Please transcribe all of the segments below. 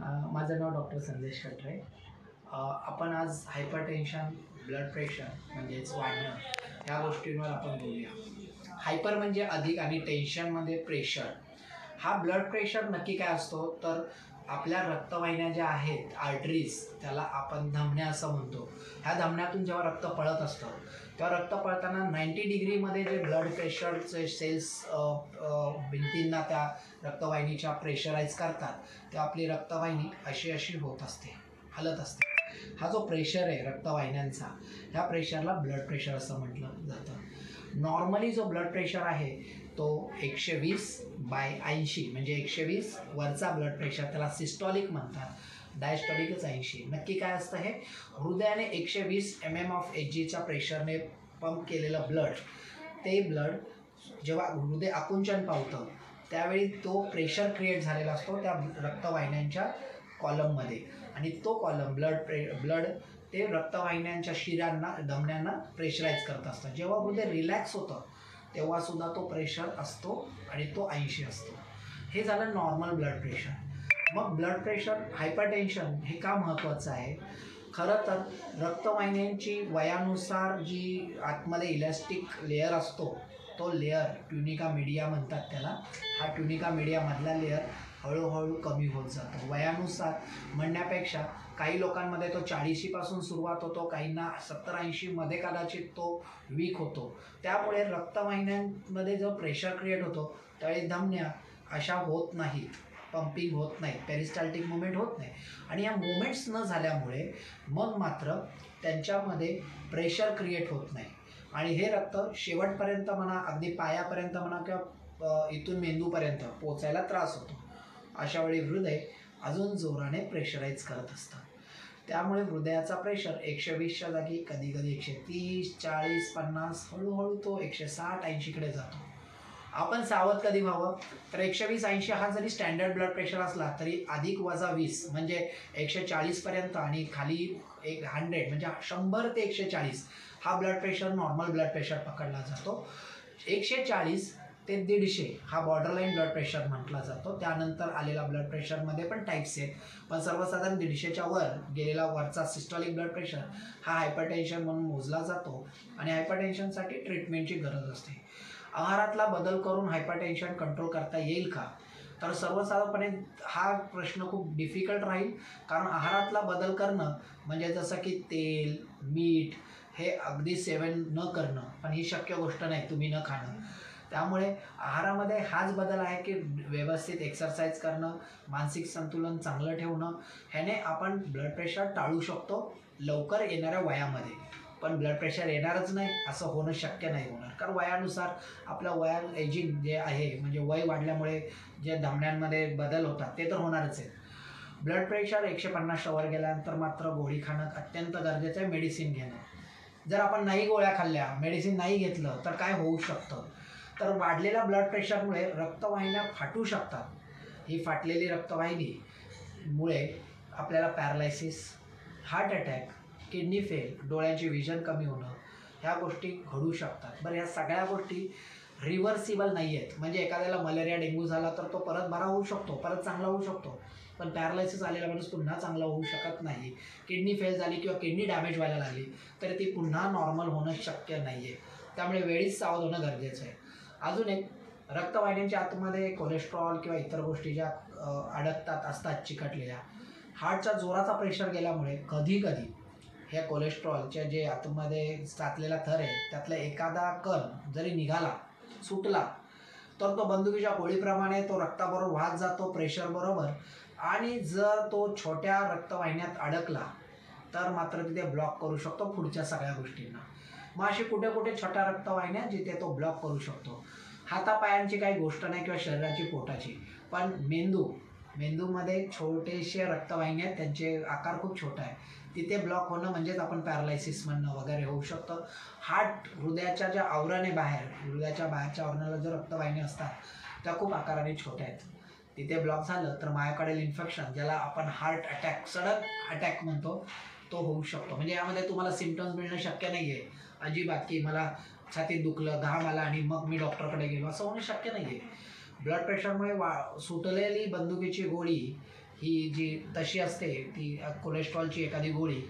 माझं नाव डॉक्टर संदेश कटरे. आपण आज हायपरटेन्शन, ब्लड प्रेशर म्हणजेच वाढणं ह्या गोष्टींवर आपण बोलूया. हायपर म्हणजे अधिक आणि टेन्शनमध्ये प्रेशर. हा ब्लड प्रेशर नक्की काय असतो तर आपल्या रक्तवाहिन्या ज्या आहेत, आर्टरीज, त्याला आपण धमन्या असं म्हणतो. ह्या धमन्यातून जेव्हा रक्त पळत असतं तेव्हा रक्त पळताना 90 डिग्रीमध्ये जे ब्लड प्रेशरचे सेल्स भिंतींना त्या रक्तवाहिनीच्या प्रेशराईज करतात तेव्हा आपली रक्तवाहिनी अशी होत असते, हलत असते. हा जो प्रेशर आहे रक्तवाहिन्यांचा, ह्या प्रेशरला ब्लड प्रेशर असं म्हटलं जातं. नॉर्मली जो ब्लड प्रेशर आहे तो 120/80 म्हणजे 120 वरचा ब्लड प्रेशर, त्याला सिस्टॉलिक म्हणतात. डायस्टॉलिकच 80. नक्की काय असतं हे? हृदयाने 120 mmHgच्या प्रेशरने पंप केलेलं ब्लड, ते ब्लड जेव्हा हृदय आकुंचन पावतं त्यावेळी तो प्रेशर क्रिएट झालेला असतो त्या रक्तवाहिन्यांच्या कॉलममध्ये, आणि तो कॉलम ब्लड ते रक्तवाहिन्यांच्या शिरांना, धमन्यांना प्रेशराईज करत असतं. जेव्हा हृदय रिलॅक्स होतं तेव्हा सुद्धा तो प्रेशर असतो आणि तो 80 असतो. हे झालं नॉर्मल ब्लड प्रेशर. मग ब्लड प्रेशर, हायपरटेन्शन हे का महत्त्वाचं आहे? खरं तर रक्तवाहिन्यांची वयानुसार जी आतमध्ये इलॅस्टिक लेयर असतो, तो लेयर ट्युनिका मीडिया म्हणतात त्याला. हा ट्युनिका मीडियामधला लेयर हळूहळू कमी होत जातो वयानुसार. म्हणण्यापेक्षा काही लोकांमध्ये तो 40पासून सुरुवात होतो, काहींना 70-80 मध्ये कदाचित तो वीक होतो. त्यामुळे रक्तवाहिन्यांमध्ये जो प्रेशर क्रिएट होतो त्यावेळी धमन्या अशा होत नाहीत, पंपिंग होत नाही, पेरिस्टाल्टिक मुवमेंट होत नाही. आणि या मुवमेंट्स न झाल्यामुळे मग मात्र त्यांच्यामध्ये प्रेशर क्रिएट होत नाही आणि हे रक्त शेवटपर्यंत म्हणा, अगदी पायापर्यंत म्हणा, किंवा इथून मेंदूपर्यंत पोचायला त्रास होतो. अशा वेळी हृदय अजून जोराने प्रेशराईज करत असतं. त्यामुळे हृदयाचा प्रेशर 120च्या जागी कधी कधी 130, 40, 50, हळूहळू तो 160-80कडे जातो. आपण सावध कधी व्हावं तर 120-80 हा जरी स्टँडर्ड ब्लड प्रेशर असला तरी अधिक वजा 20 म्हणजे 140 पर्यंत आणि खाली 100 म्हणजे 100 ते 140 हा blood pressure normal blood pressure पकडला जातो. 140 ते 150 हा बॉर्डरलाईन ब्लड प्रेशर म्हटला जातो. त्यानंतर आलेला ब्लड प्रेशरमध्ये पण टाईप्स आहेत, पण सर्वसाधारण 150च्या वर गेलेला वरचा सिस्टॉलिक ब्लड प्रेशर हा हायपरटेन्शन म्हणून मोजला जातो आणि हायपरटेन्शनसाठी ट्रीटमेंटची गरज असते. आहारातला बदल करून हायपरटेन्शन कंट्रोल करता येईल का? तर सर्वसाधारणपणे हा प्रश्न खूप डिफिकल्ट राहील, कारण आहारातला बदल करणं म्हणजे जसं की तेल, मीठ हे अगदी सेवन न करणं, पण ही शक्य गोष्ट नाही, तुम्ही न खाणं. त्यामुळे आहारामध्ये हाच बदल आहे की व्यवस्थित एक्सरसाइज करणं, मानसिक संतुलन चांगलं ठेवणं. ह्याने आपण ब्लड प्रेशर टाळू शकतो लवकर येणाऱ्या वयामध्ये. पण ब्लड प्रेशर येणारच नाही असं होणं शक्य नाही होणार, कारण वयानुसार आपलं एजिंग जे आहे, म्हणजे वय वाढल्यामुळे जे धमन्यांमध्ये बदल होतात ते तर होणारच आहेत. ब्लड प्रेशर 150च्या वर गेल्यानंतर मात्र गोळी खाणं अत्यंत गरजेचं आहे, मेडिसिन घेणं. जर आपण नाही गोळ्या खाल्ल्या, मेडिसिन नाही घेतलं तर काय होऊ शकतं? तर वाढलेल्या ब्लड प्रेशरमुळे रक्तवाहिन्या फाटू शकतात. ही फाटलेली रक्तवाहिनीमुळे आपल्याला पॅरालायसिस, हार्ट अटॅक, किडनी फेल, डोळ्यांची विजन कमी होणं ह्या गोष्टी घडू शकतात. बरं, ह्या सगळ्या गोष्टी रिव्हर्सिबल नाही आहेत. म्हणजे एखाद्याला मलेरिया, डेंग्यू झाला तर तो परत बरा होऊ शकतो, परत चांगला होऊ शकतो, पण पॅरालायसिस आलेला माणूस पुन्हा चांगला होऊ शकत नाही. किडनी फेल झाली किंवा किडनी डॅमेज व्हायला लागली तर ती पुन्हा नॉर्मल होणं शक्य नाही आहे. त्यामुळे वेळीच सावध होणं गरजेचं आहे. अजून एक, रक्तवाहिन्यांच्या आतमध्ये कोलेस्ट्रॉल किंवा इतर गोष्टी ज्या असतात चिकटलेल्या, हार्टचा जोराचा प्रेशर गेल्यामुळे कधी कधी ह्या कोलेस्ट्रॉलच्या जे आतमध्ये साचलेला थर आहे त्यातला एखादा कण जरी निघाला, सुटला, तर तो बंदुकीच्या गोळीप्रमाणे तो रक्ताबरोबर वाहत जातो प्रेशर बरोबर, आणि जर तो छोट्या रक्तवाहिन्यात अडकला तर मात्र तिथे ब्लॉक करू शकतो पुढच्या सगळ्या गोष्टींना. मग अशी कुठे कुठे छोट्या रक्तवाहिन्या जिथे तो ब्लॉक करू शकतो. हातापायांची काही गोष्ट नाही किंवा शरीराची, पोटाची, पण मेंदूमध्ये छोटेसे रक्तवाहिन्या आहेत, त्यांचे आकार खूप छोटा आहे, तिथे ब्लॉक होणं म्हणजेच आपण पॅरालायसिस म्हणणं वगैरे होऊ शकतं. हार्ट, हृदयाच्या ज्या आवरणे बाहेर, हृदयाच्या बाहेरच्या आवरणाला जो रक्तवाहिन्या असतात त्या खूप आकाराने छोट्या आहेत, तिथे ब्लॉक झालं तर मायोकार्डियल इन्फेक्शन, ज्याला आपण हार्ट अटॅक, सडन अटॅक म्हणतो, तो होऊ शकतो. म्हणजे यामध्ये तुम्हाला सिम्पटम्स मिळणं शक्य नाही आहे अजिबात, की मला छातीत दुखलं, घाम आला आणि मग मी डॉक्टरकडे गेलो, असं होणं शक्य नाही आहे. ब्लड प्रेशरमुळे सुटलेली बंदुकीची गोळी ही जी तशी असते ती कोलेस्ट्रॉलची एखादी गोळी,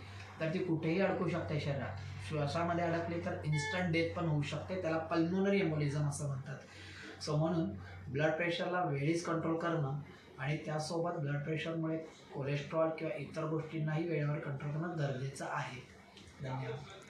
तर ती कुठेही अडकू शकते शरीरात. श्वासामध्ये अडकली तर इन्स्टंट डेथ पण होऊ शकते. त्याला पल्मोनरी एम्बोलिझम असं म्हणतात. सो म्हणून ब्लड प्रेशरला वेळीच कंट्रोल करणं आणि त्यासोबत ब्लड प्रेशरमुळे कोलेस्ट्रॉल किंवा इतर गोष्टींनाही वेळेवर कंट्रोल करणं गरजेचं आहे. धन्यवाद.